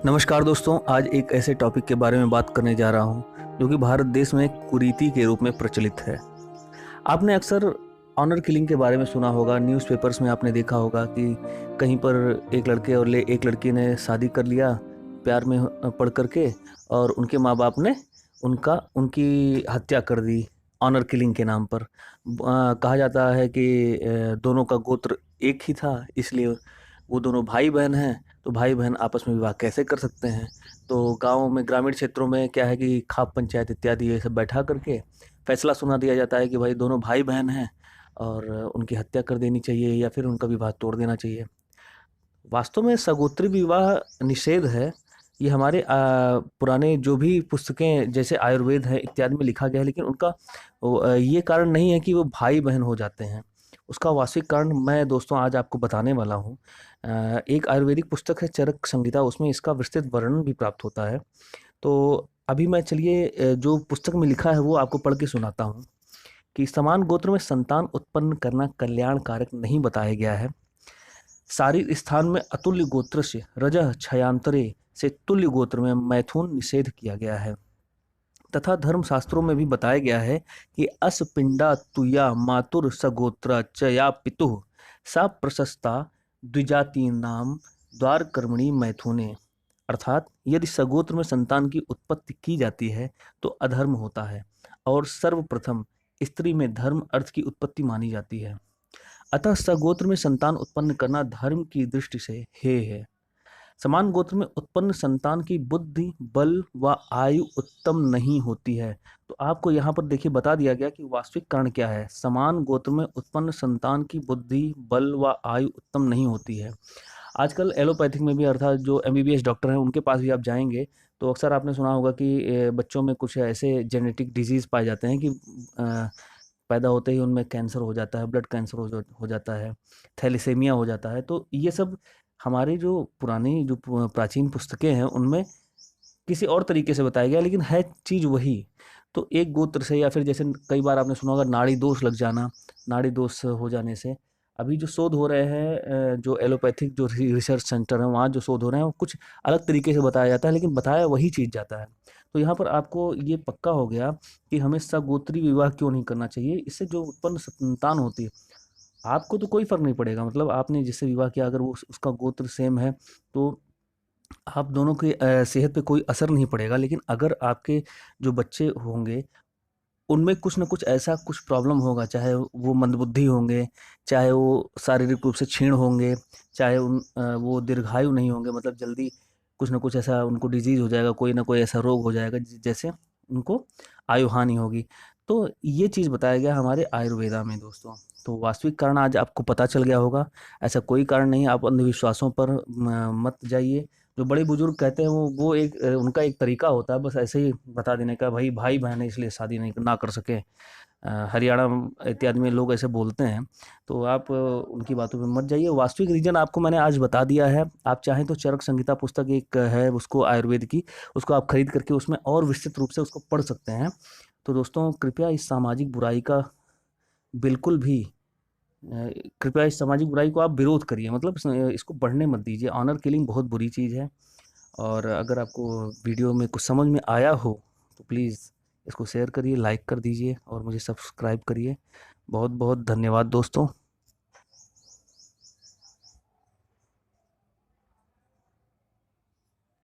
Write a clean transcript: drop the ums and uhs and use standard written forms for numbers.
नमस्कार दोस्तों, आज एक ऐसे टॉपिक के बारे में बात करने जा रहा हूं जो कि भारत देश में कुरीति के रूप में प्रचलित है। आपने अक्सर ऑनर किलिंग के बारे में सुना होगा, न्यूज़पेपर्स में आपने देखा होगा कि कहीं पर एक लड़के और एक लड़की ने शादी कर लिया प्यार में पड़ करके, और उनके माँ बाप ने उनकी हत्या कर दी ऑनर किलिंग के नाम पर। कहा जाता है कि दोनों का गोत्र एक ही था, इसलिए वो दोनों भाई बहन हैं, तो भाई बहन आपस में विवाह कैसे कर सकते हैं। तो गाँव में, ग्रामीण क्षेत्रों में क्या है कि खाप पंचायत इत्यादि ये सब बैठा करके फैसला सुना दिया जाता है कि भाई दोनों भाई बहन हैं और उनकी हत्या कर देनी चाहिए या फिर उनका विवाह तोड़ देना चाहिए। वास्तव में सगोत्री विवाह निषेध है। ये हमारे पुराने जो भी पुस्तकें जैसे आयुर्वेद है इत्यादि में लिखा गया है, लेकिन उनका ये कारण नहीं है कि वो भाई बहन हो जाते हैं। उसका वास्तविक कारण मैं दोस्तों आज आपको बताने वाला हूँ। एक आयुर्वेदिक पुस्तक है चरक संहिता, उसमें इसका विस्तृत वर्णन भी प्राप्त होता है। तो अभी मैं चलिए जो पुस्तक में लिखा है वो आपको पढ़ के सुनाता हूँ कि समान गोत्र में संतान उत्पन्न करना कल्याणकारक नहीं बताया गया है। शारीर स्थान में अतुल्य गोत्र से रजः छयान्तरे से तुल्य गोत्र में मैथुन निषेध किया गया है, तथा धर्म शास्त्रों में भी बताया गया है कि अस पिंडा तुया मातुर सगोत्र च या पितुः सा प्रशस्ता द्विजाति नाम द्वार कर्मणि मैथुने। अर्थात यदि सगोत्र में संतान की उत्पत्ति की जाती है तो अधर्म होता है, और सर्वप्रथम स्त्री में धर्म अर्थ की उत्पत्ति मानी जाती है। अतः सगोत्र में संतान उत्पन्न करना धर्म की दृष्टि से हेय है। समान गोत्र में उत्पन्न संतान की बुद्धि, बल व आयु उत्तम नहीं होती है। तो आपको यहाँ पर देखिए बता दिया गया कि वास्तविक कारण क्या है। समान गोत्र में उत्पन्न संतान की बुद्धि, बल व आयु उत्तम नहीं होती है। आजकल एलोपैथिक में भी, अर्थात जो एमबीबीएस डॉक्टर हैं उनके पास भी आप जाएंगे तो अक्सर आपने सुना होगा कि बच्चों में कुछ ऐसे जेनेटिक डिजीज पाए जाते हैं कि पैदा होते ही उनमें कैंसर हो जाता है, ब्लड कैंसर हो जाता है, थैलेसेमिया हो जाता है। तो ये सब हमारी जो पुरानी जो प्राचीन पुस्तकें हैं उनमें किसी और तरीके से बताया गया, लेकिन है चीज़ वही। तो एक गोत्र से, या फिर जैसे कई बार आपने सुना होगा नाड़ी दोष लग जाना, नाड़ी दोष हो जाने से अभी जो शोध हो रहे हैं, जो एलोपैथिक जो रिसर्च सेंटर है वहाँ जो शोध हो रहे हैं वो कुछ अलग तरीके से बताया जाता है, लेकिन बताया वही चीज़ जाता है। तो यहाँ पर आपको ये पक्का हो गया कि हमें सगोत्री विवाह क्यों नहीं करना चाहिए। इससे जो उत्पन्न संतान होती है, आपको तो कोई फर्क नहीं पड़ेगा, मतलब आपने जिससे विवाह किया अगर वो उसका गोत्र सेम है तो आप दोनों की सेहत पे कोई असर नहीं पड़ेगा। लेकिन अगर आपके जो बच्चे होंगे उनमें कुछ ना कुछ ऐसा कुछ प्रॉब्लम होगा, चाहे वो मंदबुद्धि होंगे, चाहे वो शारीरिक रूप से क्षीण होंगे, चाहे वो दीर्घायु नहीं होंगे, मतलब जल्दी कुछ ना कुछ ऐसा उनको डिजीज हो जाएगा, कोई ना कोई ऐसा रोग हो जाएगा जैसे उनको आयु हानि होगी। तो ये चीज़ बताया गया हमारे आयुर्वेदा में दोस्तों। तो वास्तविक कारण आज आपको पता चल गया होगा। ऐसा कोई कारण नहीं, आप अंधविश्वासों पर मत जाइए। जो बड़े बुजुर्ग कहते हैं वो एक उनका एक तरीका होता है बस ऐसे ही बता देने का, भाई भाई बहन है इसलिए शादी नहीं ना कर सके। हरियाणा इत्यादि में लोग ऐसे बोलते हैं। तो आप उनकी बातों पे मत जाइए। वास्तविक रीजन आपको मैंने आज बता दिया है। आप चाहें तो चरक संहिता पुस्तक एक है उसको आयुर्वेद की, उसको आप खरीद करके उसमें और विस्तृत रूप से उसको पढ़ सकते हैं। तो दोस्तों कृपया इस सामाजिक बुराई का बिल्कुल भी कृपया इस सामाजिक बुराई को आप विरोध करिए, मतलब इसको बढ़ने मत दीजिए। ऑनर किलिंग बहुत बुरी चीज़ है। और अगर आपको वीडियो में कुछ समझ में आया हो तो प्लीज़ इसको शेयर करिए, लाइक कर दीजिए और मुझे सब्सक्राइब करिए। बहुत बहुत धन्यवाद दोस्तों।